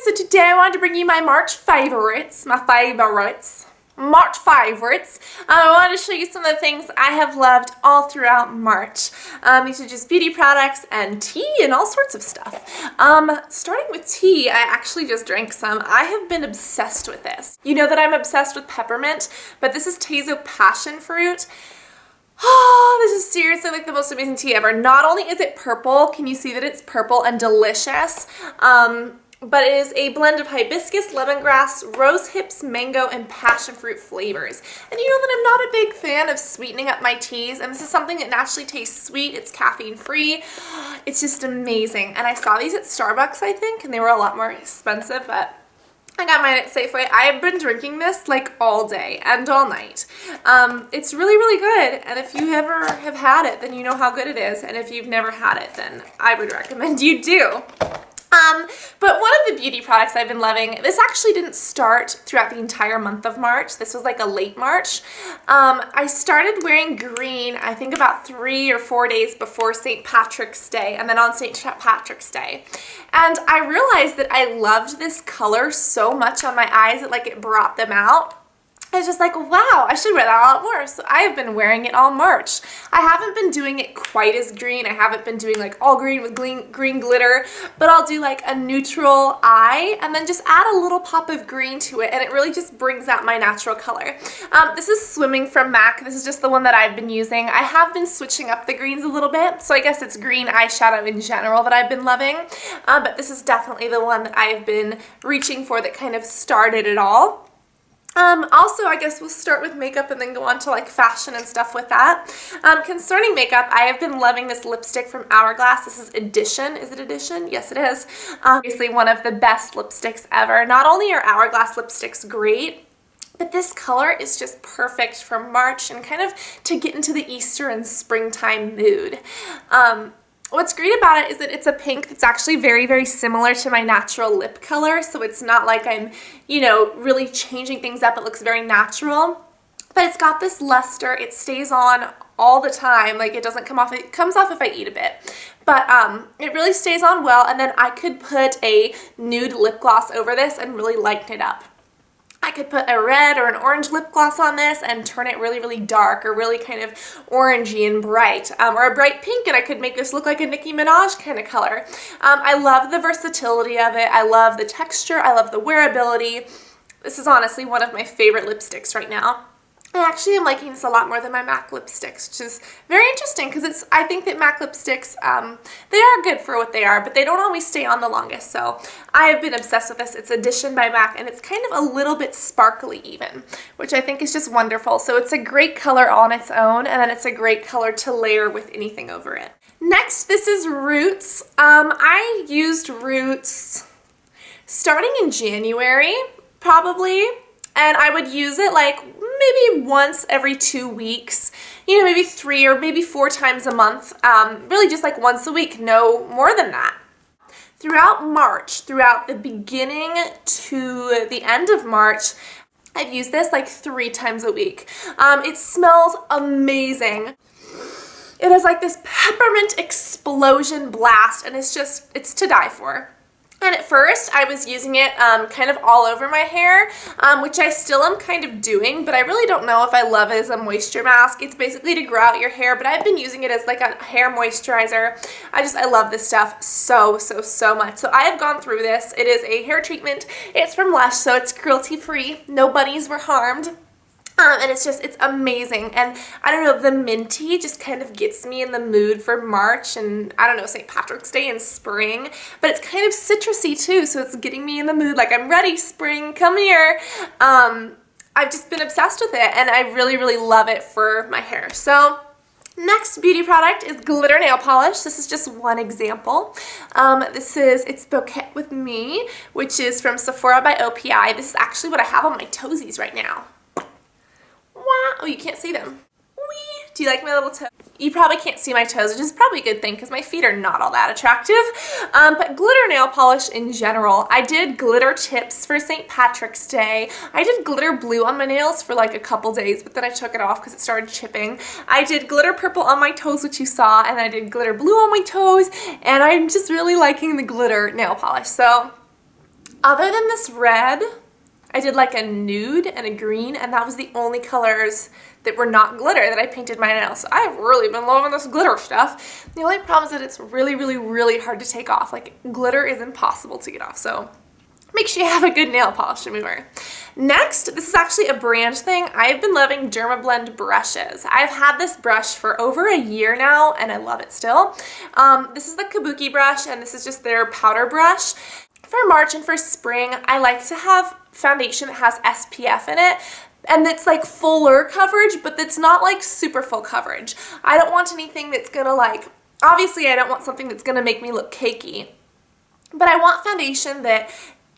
so today I wanted to bring you my March favorites, March favorites. I wanted to show you some of the things I have loved all throughout March. These are just beauty products and tea and all sorts of stuff. Starting with tea, I actually just drank some. I have been obsessed with this. You know that I'm obsessed with peppermint, but this is Tazo Pashionfruit. Oh, this is seriously like the most amazing tea ever. Not only is it purple, can you see that it's purple and delicious, but it is a blend of hibiscus, lemongrass, rose hips, mango, and passion fruit flavors. And you know that I'm not a big fan of sweetening up my teas, and this is something that naturally tastes sweet. It's caffeine free. It's just amazing. And I saw these at Starbucks, I think, and they were a lot more expensive, but I got mine at Safeway. I have been drinking this like all day and all night. It's really, really good. And if you ever have had it, then you know how good it is. And if you've never had it, then I would recommend you do. But one of the beauty products I've been loving, this actually didn't start throughout the entire month of March. This was like a late March. I started wearing green, I think about 3 or 4 days before St. Patrick's Day, and then on St. Patrick's Day. And I realized that I loved this color so much on my eyes that like it brought them out. I was just like, wow, I should wear that a lot more. So I have been wearing it all March. I haven't been doing it quite as green. I haven't been doing like all green with green glitter, but I'll do like a neutral eye and then just add a little pop of green to it, and it really just brings out my natural color. This is Swimming from MAC. This is just the one that I've been using. I have been switching up the greens a little bit, so I guess it's green eyeshadow in general that I've been loving, but this is definitely the one that I've been reaching for that kind of started it all. Also, I guess we'll start with makeup and then go on to like fashion and stuff with that. Concerning makeup, I have been loving this lipstick from Hourglass. This is Edition. Is it Edition? Yes, it is. Obviously one of the best lipsticks ever. Not only are Hourglass lipsticks great, but this color is just perfect for March and kind of to get into the Easter and springtime mood. What's great about it is that it's a pink that's actually very, very similar to my natural lip color, so it's not like I'm, you know, really changing things up. It looks very natural, but it's got this luster. It stays on all the time. Like, it doesn't come off. It comes off if I eat a bit, but it really stays on well, and then I could put a nude lip gloss over this and really lighten it up. I could put a red or an orange lip gloss on this and turn it really, really dark or really kind of orangey and bright, or a bright pink, and I could make this look like a Nicki Minaj kind of color. I love the versatility of it. I love the texture. I love the wearability. This is honestly one of my favorite lipsticks right now. I actually am liking this a lot more than my MAC lipsticks, which is very interesting because I think that MAC lipsticks, they are good for what they are, but they don't always stay on the longest. So I have been obsessed with this. It's Edition by MAC, and it's kind of a little bit sparkly even, which I think is just wonderful. So it's a great color on its own, and then it's a great color to layer with anything over it. Next, this is Roots. I used Roots starting in January, probably. And I would use it like maybe once every 2 weeks, you know, maybe 3 or maybe 4 times a month, really just like once a week, no more than that. Throughout March, throughout the beginning to the end of March, I've used this like 3 times a week. It smells amazing. It has like this peppermint explosion blast, and it's to die for. And at first, I was using it kind of all over my hair, which I still am kind of doing, but I really don't know if I love it as a moisture mask. It's basically to grow out your hair, but I've been using it as like a hair moisturizer. I love this stuff so, so, so much. So I have gone through this. It is a hair treatment. It's from Lush, so it's cruelty-free. No bunnies were harmed. And it's amazing. And I don't know, the minty just kind of gets me in the mood for March and, I don't know, St. Patrick's Day and spring. But it's kind of citrusy too, so it's getting me in the mood like I'm ready, spring, come here. I've just been obsessed with it, and I really, really love it for my hair. So next beauty product is glitter nail polish. This is just one example. It's Bouquet with Me, which is from Sephora by OPI. This is actually what I have on my toesies right now. Wow. Oh, you can't see them. Whee! Do you like my little toes? You probably can't see my toes, which is probably a good thing because my feet are not all that attractive. But glitter nail polish in general. I did glitter tips for St. Patrick's Day. I did glitter blue on my nails for like a couple days, but then I took it off because it started chipping. I did glitter purple on my toes, which you saw, and I did glitter blue on my toes, and I'm just really liking the glitter nail polish. So Other than this red, I did like a nude and a green, and that was the only colors that were not glitter that I painted my nails. So I've really been loving this glitter stuff. The only problem is that it's really, really, really hard to take off. Like, glitter is impossible to get off, so make sure you have a good nail polish remover. Next, this is actually a brand thing. I've been loving Dermablend brushes. I've had this brush for over a year now, and I love it still. This is the Kabuki brush, and this is just their powder brush. For March and for spring, I like to have foundation that has SPF in it, and it's like fuller coverage, but it's not like super full coverage. I don't want anything that's gonna like, obviously I don't want something that's gonna make me look cakey, but I want foundation that,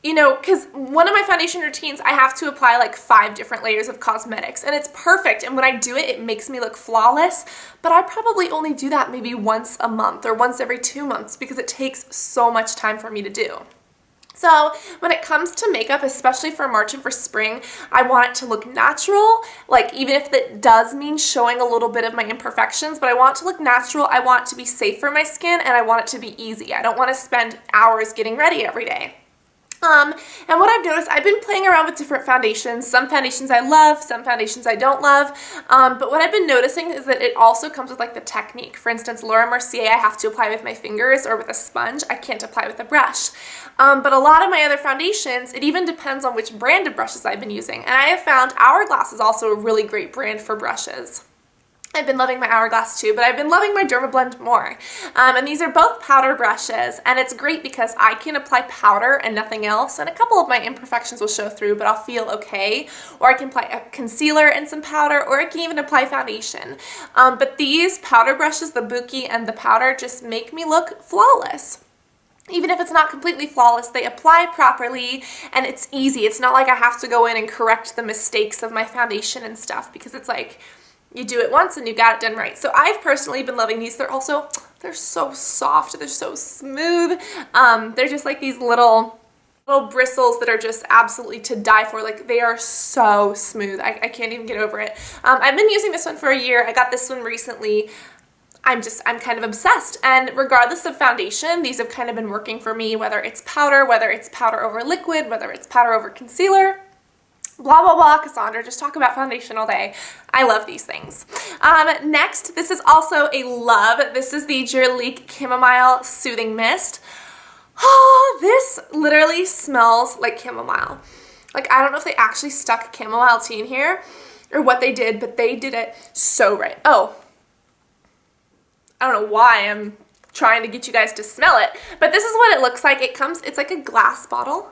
you know, because one of my foundation routines, I have to apply like 5 different layers of cosmetics, and it's perfect, and when I do it, it makes me look flawless, but I probably only do that maybe once a month or once every 2 months because it takes so much time for me to do. So when it comes to makeup, especially for March and for spring, I want it to look natural, like even if that does mean showing a little bit of my imperfections, but I want it to look natural, I want it to be safe for my skin, and I want it to be easy. I don't want to spend hours getting ready every day. And what I've noticed, I've been playing around with different foundations. Some foundations I love, some foundations I don't love, but what I've been noticing is that it also comes with like the technique. For instance, Laura Mercier, I have to apply with my fingers or with a sponge. I can't apply with a brush. But a lot of my other foundations, it even depends on which brand of brushes I've been using. And I have found Hourglass is also a really great brand for brushes. I've been loving my Hourglass too, but I've been loving my Dermablend more. And these are both powder brushes, and it's great because I can apply powder and nothing else, and a couple of my imperfections will show through, but I'll feel okay. Or I can apply a concealer and some powder, or I can even apply foundation. But these powder brushes, the Buki and the powder, just make me look flawless. Even if it's not completely flawless, they apply properly, and it's easy. It's not like I have to go in and correct the mistakes of my foundation and stuff, because it's like, you do it once and you got it done right. So I've personally been loving these. They're so soft. They're so smooth. They're just like these little bristles that are just absolutely to die for. Like, they are so smooth. I can't even get over it. I've been using this one for a year. I got this one recently. I'm kind of obsessed, and regardless of foundation, these have kind of been working for me, whether it's powder over liquid, whether it's powder over concealer. Blah, blah, blah, Cassandra, just talk about foundation all day. I love these things. Next, this is also a love. This is the Jerlique Chamomile Soothing Mist. Oh, this literally smells like chamomile. Like, I don't know if they actually stuck chamomile tea in here or what they did, but they did it so right. Oh, I don't know why I'm trying to get you guys to smell it, but this is what it looks like. It's like a glass bottle.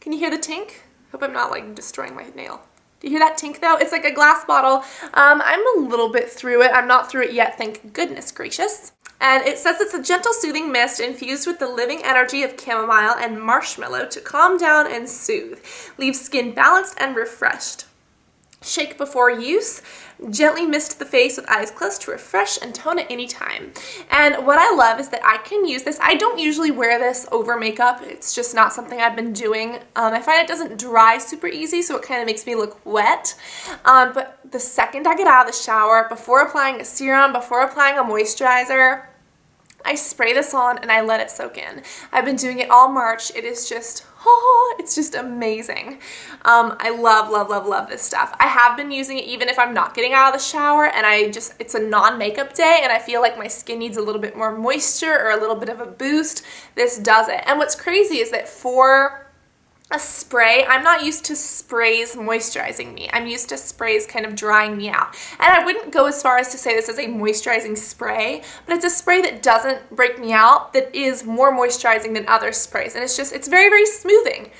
Can you hear the tink? Hope I'm not like destroying my nail. Do you hear that tink though? It's like a glass bottle. I'm a little bit through it. I'm not through it yet, thank goodness gracious. And it says it's a gentle soothing mist infused with the living energy of chamomile and marshmallow to calm down and soothe. Leave skin balanced and refreshed. Shake before use. Gently mist the face with eyes closed to refresh and tone at any time. And what I love is that I can use this. I don't usually wear this over makeup. It's just not something I've been doing. I find it doesn't dry super easy, so it kind of makes me look wet. But the second I get out of the shower, before applying a serum, before applying a moisturizer, I spray this on and I let it soak in. I've been doing it all March. It is just, oh, it's just amazing. I love, love, love, love this stuff. I have been using it even if I'm not getting out of the shower, and it's a non-makeup day and I feel like my skin needs a little bit more moisture or a little bit of a boost. This does it. And what's crazy is that for a spray, I'm not used to sprays moisturizing me. I'm used to sprays kind of drying me out. And I wouldn't go as far as to say this is a moisturizing spray, but it's a spray that doesn't break me out, that is more moisturizing than other sprays. And it's very, very smoothing.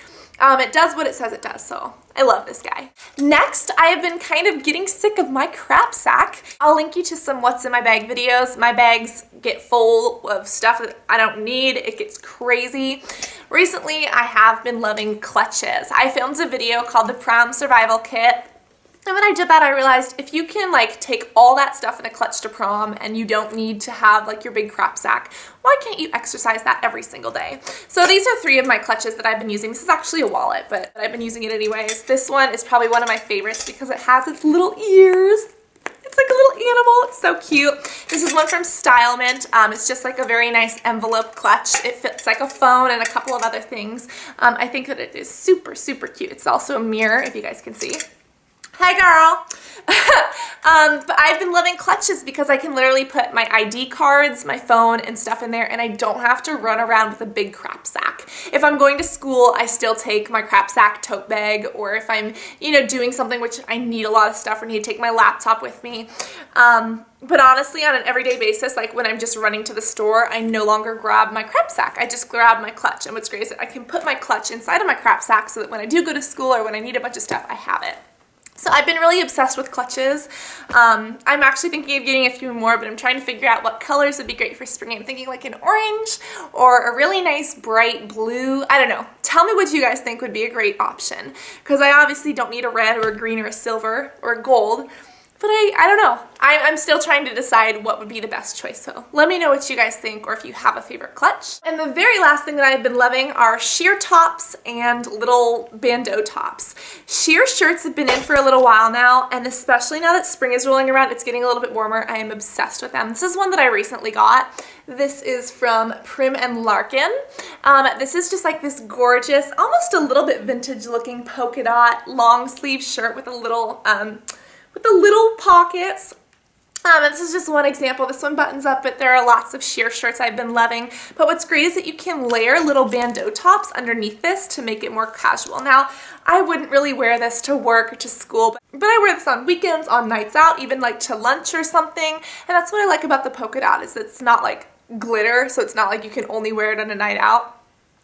It does what it says it does, so I love this guy. Next, I have been kind of getting sick of my crap sack. I'll link you to some what's in my bag videos. My bags get full of stuff that I don't need. It gets crazy. Recently, I have been loving clutches. I filmed a video called the Prom Survival Kit. And when I did that, I realized if you can like take all that stuff in a clutch to prom and you don't need to have like your big crap sack, why can't you exercise that every single day? So these are 3 of my clutches that I've been using. This is actually a wallet, but I've been using it anyways. This one is probably one of my favorites because it has its little ears. It's like a little animal. It's so cute. This is one from Stylemint. It's just like a very nice envelope clutch. It fits like a phone and a couple of other things. I think that it is super, super cute. It's also a mirror, if you guys can see. Hi, girl. But I've been loving clutches because I can literally put my ID cards, my phone, and stuff in there, and I don't have to run around with a big crap sack. If I'm going to school, I still take my crap sack tote bag, or if I'm, you know, doing something which I need a lot of stuff or need to take my laptop with me. But honestly, on an everyday basis, like when I'm just running to the store, I no longer grab my crap sack. I just grab my clutch. And what's great is that I can put my clutch inside of my crap sack so that when I do go to school or when I need a bunch of stuff, I have it. So I've been really obsessed with clutches. I'm actually thinking of getting a few more, but I'm trying to figure out what colors would be great for spring. I'm thinking like an orange or a really nice bright blue. I don't know. Tell me what you guys think would be a great option, because I obviously don't need a red or a green or a silver or a gold. But I don't know. I'm still trying to decide what would be the best choice. So let me know what you guys think, or if you have a favorite clutch. And the very last thing that I've been loving are sheer tops and little bandeau tops. Sheer shirts have been in for a little while now, and especially now that spring is rolling around, it's getting a little bit warmer. I am obsessed with them. This is one that I recently got. This is from Crème and Larkin. This is just like this gorgeous, almost a little bit vintage looking polka dot long sleeve shirt with a little pockets. This is just one example. This one buttons up, but there are lots of sheer shirts I've been loving. But what's great is that you can layer little bandeau tops underneath this to make it more casual. Now, I wouldn't really wear this to work or to school, but I wear this on weekends, on nights out, even like to lunch or something. And that's what I like about the polka dot, is it's not like glitter, so it's not like you can only wear it on a night out.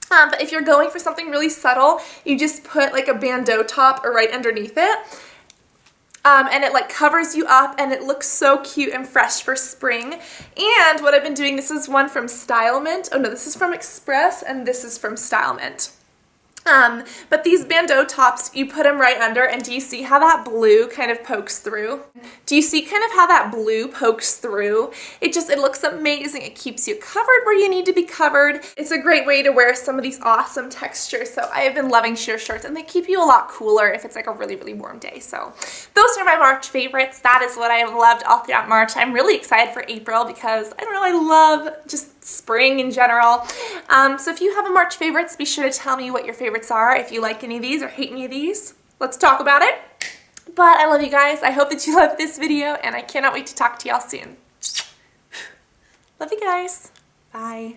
But if you're going for something really subtle, you just put like a bandeau top right underneath it. And it like covers you up, and it looks so cute and fresh for spring. And what I've been doing, this is one from Stylemint. Oh no, this is from Express, and this is from Stylemint. But these bandeau tops, you put them right under, and do you see how that blue kind of pokes through? Do you see kind of how that blue pokes through? It looks amazing. It keeps you covered where you need to be covered. It's a great way to wear some of these awesome textures. So I have been loving sheer shirts, and they keep you a lot cooler if it's like a really, really warm day. So those are my March favorites. That is what I have loved all throughout March. I'm really excited for April because, I don't know, I love just spring in general. So if you have a March favorites, be sure to tell me what your favorites are, if you like any of these or hate any of these. Let's talk about it. But I love you guys. I hope that you loved this video, and I cannot wait to talk to y'all soon. Love you guys. Bye.